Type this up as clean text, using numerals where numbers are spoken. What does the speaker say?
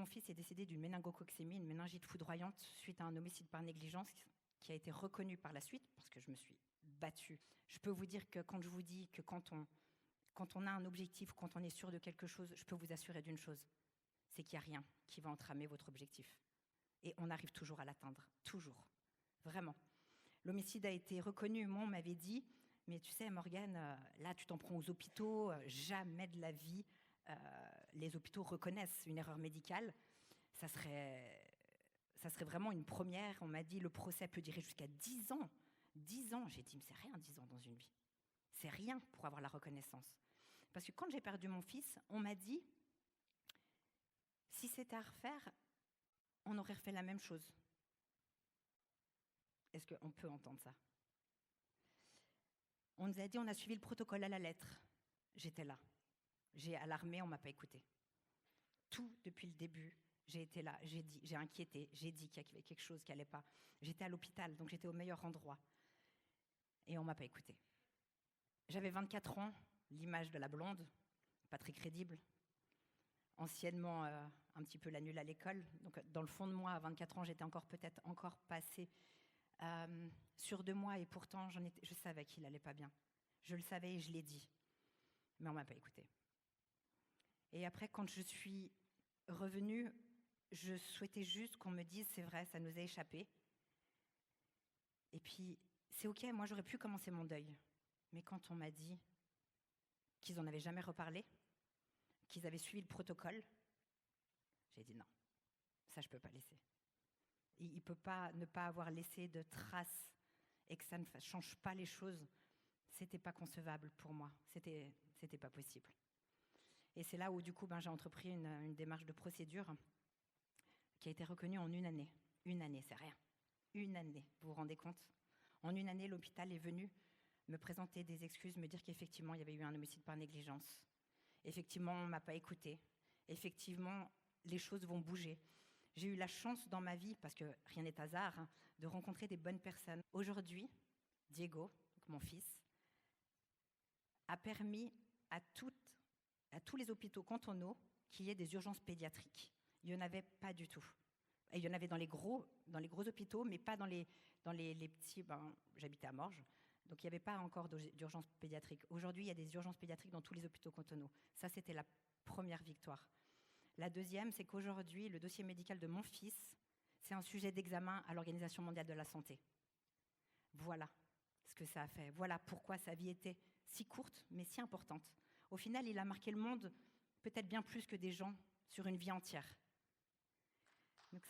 fils est décédé d'une méningococcémie, une méningite foudroyante, suite à un homicide par négligence qui a été reconnu par la suite, parce que je me suis battue. Je peux vous dire que quand je vous dis que quand on a un objectif, quand on est sûr de quelque chose, je peux vous assurer d'une chose, c'est qu'il n'y a rien qui va entramer votre objectif. Et on arrive toujours à l'atteindre, toujours, vraiment. L'homicide a été reconnu, moi on m'avait dit, mais tu sais Morgane, là tu t'en prends aux hôpitaux, jamais de la vie, les hôpitaux reconnaissent une erreur médicale, ça serait vraiment une première. On m'a dit le procès peut durer jusqu'à 10 ans. 10 ans, j'ai dit mais c'est rien 10 ans dans une vie. C'est rien pour avoir la reconnaissance. Parce que quand j'ai perdu mon fils, on m'a dit si c'était à refaire, on aurait refait la même chose. Est-ce qu'on peut entendre ça? On nous a dit on a suivi le protocole à la lettre. J'étais là. J'ai alarmé, on ne m'a pas écouté. Tout depuis le début, j'ai été là, j'ai inquiété, j'ai dit qu'il y avait quelque chose qui n'allait pas. J'étais à l'hôpital, donc j'étais au meilleur endroit. Et on ne m'a pas écouté. J'avais 24 ans, l'image de la blonde, pas très crédible. Anciennement, un petit peu la nulle à l'école. Donc dans le fond de moi, à 24 ans, j'étais peut-être encore pas assez sûre de moi. Et pourtant, je savais qu'il n'allait pas bien. Je le savais et je l'ai dit. Mais on ne m'a pas écouté. Et après, quand je suis revenue, je souhaitais juste qu'on me dise, c'est vrai, ça nous a échappé. Et puis, c'est ok, moi j'aurais pu commencer mon deuil. Mais quand on m'a dit qu'ils n'en avaient jamais reparlé, qu'ils avaient suivi le protocole, j'ai dit non, ça je ne peux pas laisser. Il ne peut pas ne pas avoir laissé de traces et que ça ne change pas les choses. C'était pas concevable pour moi, c'était pas possible. Et c'est là où, du coup, j'ai entrepris une démarche de procédure qui a été reconnue en 1 année. 1 année, c'est rien. 1 année, vous vous rendez compte? En 1 année, l'hôpital est venu me présenter des excuses, me dire qu'effectivement, il y avait eu un homicide par négligence. Effectivement, on ne m'a pas écouté. Effectivement, les choses vont bouger. J'ai eu la chance dans ma vie, parce que rien n'est hasard, de rencontrer des bonnes personnes. Aujourd'hui, Diego, mon fils, a permis à tous les hôpitaux cantonaux qu'il y ait des urgences pédiatriques. Il n'y en avait pas du tout. Et il y en avait dans les gros hôpitaux, mais pas dans les petits. J'habitais à Morges, donc il n'y avait pas encore d'urgences pédiatriques. Aujourd'hui, il y a des urgences pédiatriques dans tous les hôpitaux cantonaux. Ça, c'était la première victoire. La deuxième, c'est qu'aujourd'hui, le dossier médical de mon fils, c'est un sujet d'examen à l'Organisation mondiale de la santé. Voilà ce que ça a fait. Voilà pourquoi sa vie était si courte, mais si importante. Au final, il a marqué le monde peut-être bien plus que des gens sur une vie entière. Donc,